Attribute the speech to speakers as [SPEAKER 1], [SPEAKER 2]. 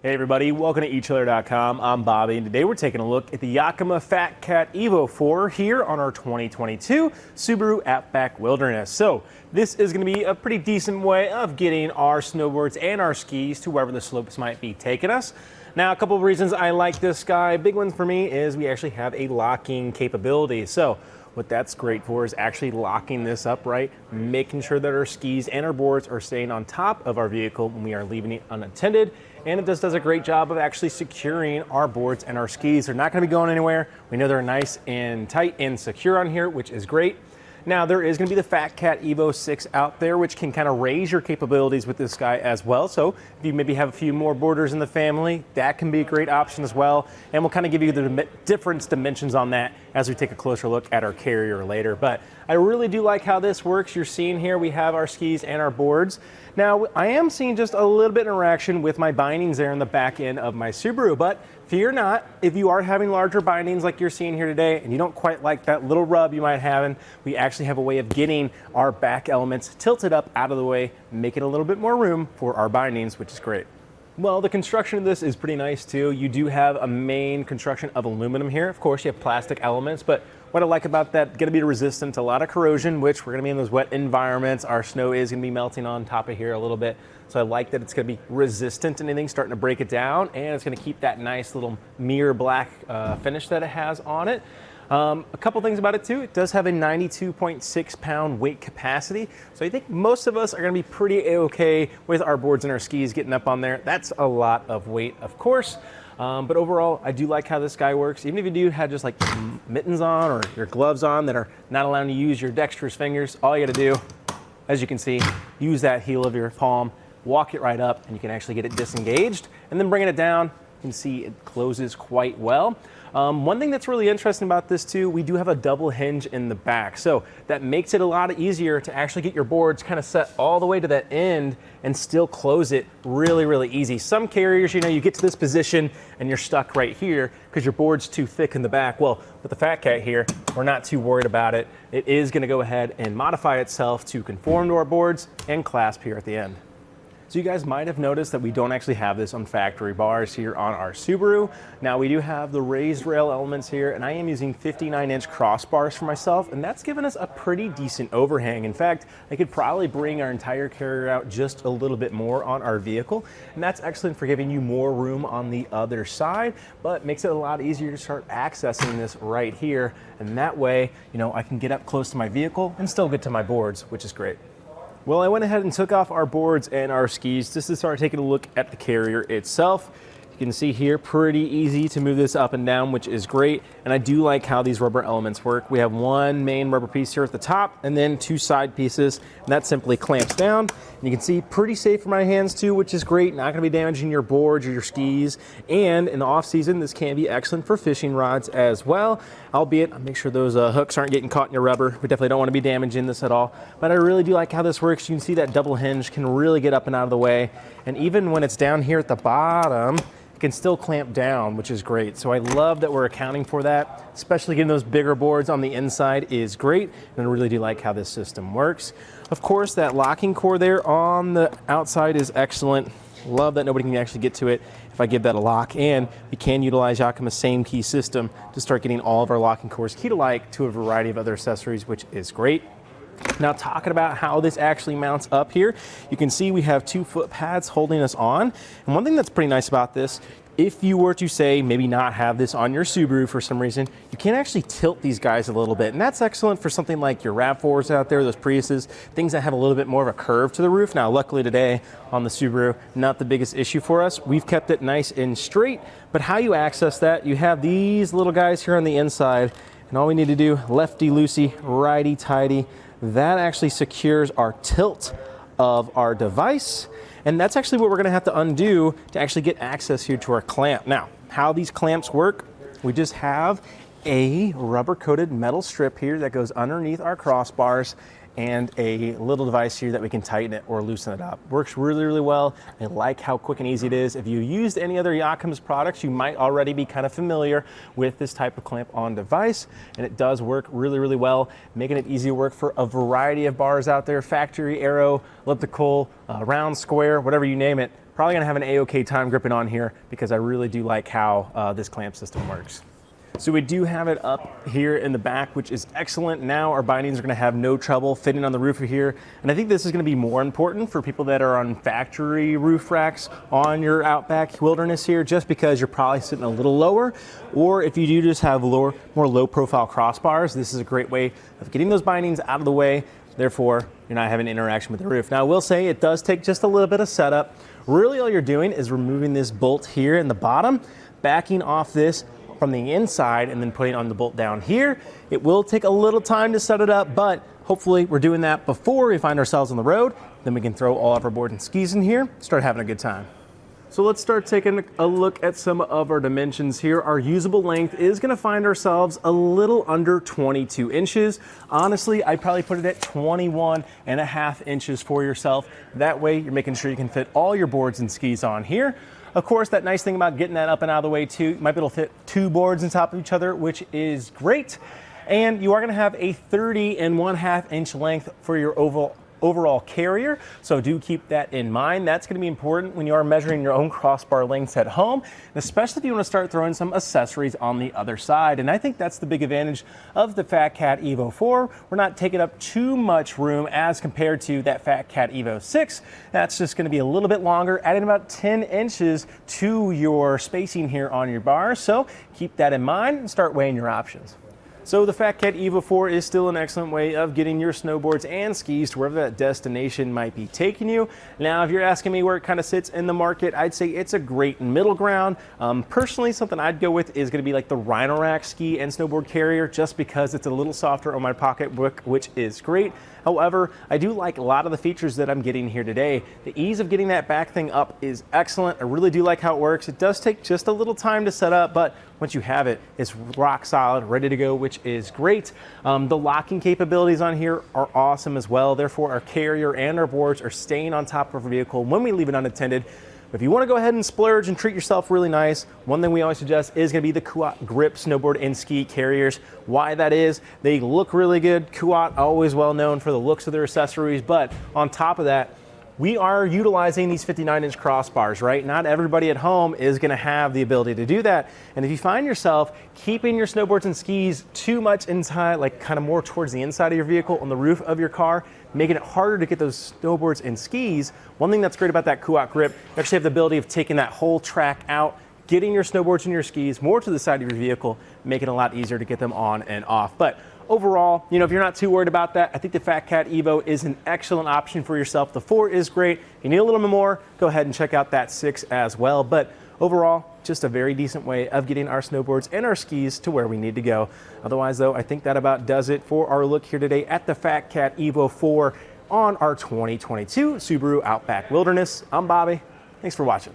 [SPEAKER 1] Hey everybody, welcome to etrailer.com. I'm Bobby, and today we're taking a look at the Yakima FatCat EVO 4 here on our 2022 Subaru Outback Wilderness. So this is going to be a pretty decent way of getting our snowboards and our skis to wherever the slopes might be taking us. Now, a couple of reasons I like this guy. Big one for me is we actually have a locking capability. So what that's great for is actually locking this up right, making sure that our skis and our boards are staying on top of our vehicle when we are leaving it unattended. And it just does a great job of actually securing our boards and our skis. They're not going to be going anywhere. We know they're nice and tight and secure on here, which is great. Now, there is going to be the FatCat EVO 6 out there, which can kind of raise your capabilities with this guy as well. So if you maybe have a few more boarders in the family, that can be a great option as well. And we'll kind of give you the different dimensions on that as we take a closer look at our carrier later. But I really do like how this works. You're seeing here we have our skis and our boards. Now, I am seeing just a little bit of interaction with my bindings there in the back end of my Subaru, but fear not, if you are having larger bindings like you're seeing here today and you don't quite like that little rub you might have, we actually have a way of getting our back elements tilted up out of the way, making a little bit more room for our bindings, which is great. Well, the construction of this is pretty nice too. You do have a main construction of aluminum here. Of course, you have plastic elements, but what I like about that, going to be resistant to a lot of corrosion, which we're going to be in those wet environments. Our snow is going to be melting on top of here a little bit. So I like that it's going to be resistant to anything starting to break it down, and it's going to keep that nice little mirror black finish that it has on it. A couple things about it too. It does have a 92.6 pound weight capacity. So I think most of us are going to be pretty okay with our boards and our skis getting up on there. That's a lot of weight, of course. But overall, I do like how this guy works. Even if you do have just like mittens on or your gloves on that are not allowing you to use your dexterous fingers, all you got to do, as you can see, use that heel of your palm, walk it right up, and you can actually get it disengaged. And then bringing it down, you can see it closes quite well. One thing that's really interesting about this too, we do have a double hinge in the back. So that makes it a lot easier to actually get your boards kind of set all the way to that end and still close it really, really easy. Some carriers, you know, you get to this position and you're stuck right here because your board's too thick in the back. Well, with the FatCat here, we're not too worried about it. It is going to go ahead and modify itself to conform to our boards and clasp here at the end. So you guys might have noticed that we don't actually have this on factory bars here on our Subaru. Now we do have the raised rail elements here, and I am using 59-inch crossbars for myself, and that's given us a pretty decent overhang. In fact, I could probably bring our entire carrier out just a little bit more on our vehicle, and that's excellent for giving you more room on the other side, but makes it a lot easier to start accessing this right here, and that way, you know, I can get up close to my vehicle and still get to my boards, which is great. Well, I went ahead and took off our boards and our skis just to start taking a look at the carrier itself. You can see here, pretty easy to move this up and down, which is great. And I do like how these rubber elements work. We have one main rubber piece here at the top and then two side pieces, and that simply clamps down. And you can see pretty safe for my hands too, which is great. Not gonna be damaging your boards or your skis. And in the off season, this can be excellent for fishing rods as well. Albeit, make sure those hooks aren't getting caught in your rubber. We definitely don't wanna be damaging this at all. But I really do like how this works. You can see that double hinge can really get up and out of the way. And even when it's down here at the bottom, can still clamp down, which is great. So I love that we're accounting for that, especially getting those bigger boards on the inside is great. And I really do like how this system works. Of course, that locking core there on the outside is excellent. Love that nobody can actually get to it if I give that a lock. And we can utilize Yakima's same key system to start getting all of our locking cores key alike to a variety of other accessories, which is great. Now, talking about how this actually mounts up here, you can see we have 2 foot pads holding us on. And one thing that's pretty nice about this, if you were to say maybe not have this on your Subaru for some reason, you can actually tilt these guys a little bit. And that's excellent for something like your RAV4s out there, those Priuses, things that have a little bit more of a curve to the roof. Now, luckily today on the Subaru, not the biggest issue for us. We've kept it nice and straight, but how you access that, you have these little guys here on the inside, and all we need to do, lefty-loosey, righty-tighty, that actually secures our tilt of our device. And that's actually what we're gonna have to undo to actually get access here to our clamp. Now, how these clamps work, we just have a rubber coated metal strip here that goes underneath our crossbars and a little device here that we can tighten it or loosen it up. Works really, really well. I like how quick and easy it is. If you used any other Yakima's products, you might already be kind of familiar with this type of clamp-on device, and it does work really, really well, making it easy to work for a variety of bars out there, factory, aero, elliptical, round, square, whatever you name it. Probably gonna have an A-OK time gripping on here because I really do like how this clamp system works. So we do have it up here in the back, which is excellent. Now our bindings are gonna have no trouble fitting on the roof of here. And I think this is gonna be more important for people that are on factory roof racks on your Outback Wilderness here, just because you're probably sitting a little lower. Or if you do just have more low profile crossbars, this is a great way of getting those bindings out of the way. Therefore, you're not having interaction with the roof. Now I will say it does take just a little bit of setup. Really all you're doing is removing this bolt here in the bottom, backing off this from the inside and then putting on the bolt down here. It will take a little time to set it up, but hopefully we're doing that before we find ourselves on the road. Then we can throw all of our boards and skis in here, start having a good time. So let's start taking a look at some of our dimensions here. Our usable length is gonna find ourselves a little under 22 inches. Honestly, I'd probably put it at 21.5 inches for yourself. That way you're making sure you can fit all your boards and skis on here. Of course, that nice thing about getting that up and out of the way too, you might be able to fit 2 boards on top of each other, which is great. And you are gonna have a 30.5 inch length for your overall carrier. So do keep that in mind. That's gonna be important when you are measuring your own crossbar lengths at home, and especially if you wanna start throwing some accessories on the other side. And I think that's the big advantage of the FatCat EVO 4. We're not taking up too much room as compared to that FatCat EVO 6. That's just gonna be a little bit longer, adding about 10 inches to your spacing here on your bars. So keep that in mind and start weighing your options. So the FatCat EVO 4 is still an excellent way of getting your snowboards and skis to wherever that destination might be taking you. Now, if you're asking me where it kind of sits in the market, I'd say it's a great middle ground. Personally, something I'd go with is gonna be like the Rhino-Rack ski and snowboard carrier, just because it's a little softer on my pocketbook, which is great. However, I do like a lot of the features that I'm getting here today. The ease of getting that back thing up is excellent. I really do like how it works. It does take just a little time to set up, but once you have it, it's rock solid, ready to go, which is great. The locking capabilities on here are awesome as well. Therefore, our carrier and our boards are staying on top of our vehicle when we leave it unattended. If you want to go ahead and splurge and treat yourself really nice, one thing we always suggest is going to be the Kuat grip snowboard and ski carriers. Why that is, they look really good. Kuat, always well known for the looks of their accessories, but on top of that, we are utilizing these 59-inch crossbars, right? Not everybody at home is gonna have the ability to do that. And if you find yourself keeping your snowboards and skis too much inside, like kind of more towards the inside of your vehicle on the roof of your car, making it harder to get those snowboards and skis, one thing that's great about that Kuat grip, you actually have the ability of taking that whole track out, getting your snowboards and your skis more to the side of your vehicle, making it a lot easier to get them on and off. But overall, if you're not too worried about that, I think the FatCat EVO is an excellent option for yourself. The 4 is great. If you need a little bit more, go ahead and check out that 6 as well. But overall, just a very decent way of getting our snowboards and our skis to where we need to go. Otherwise, though, I think that about does it for our look here today at the FatCat EVO 4 on our 2022 Subaru Outback Wilderness. I'm Bobby. Thanks for watching.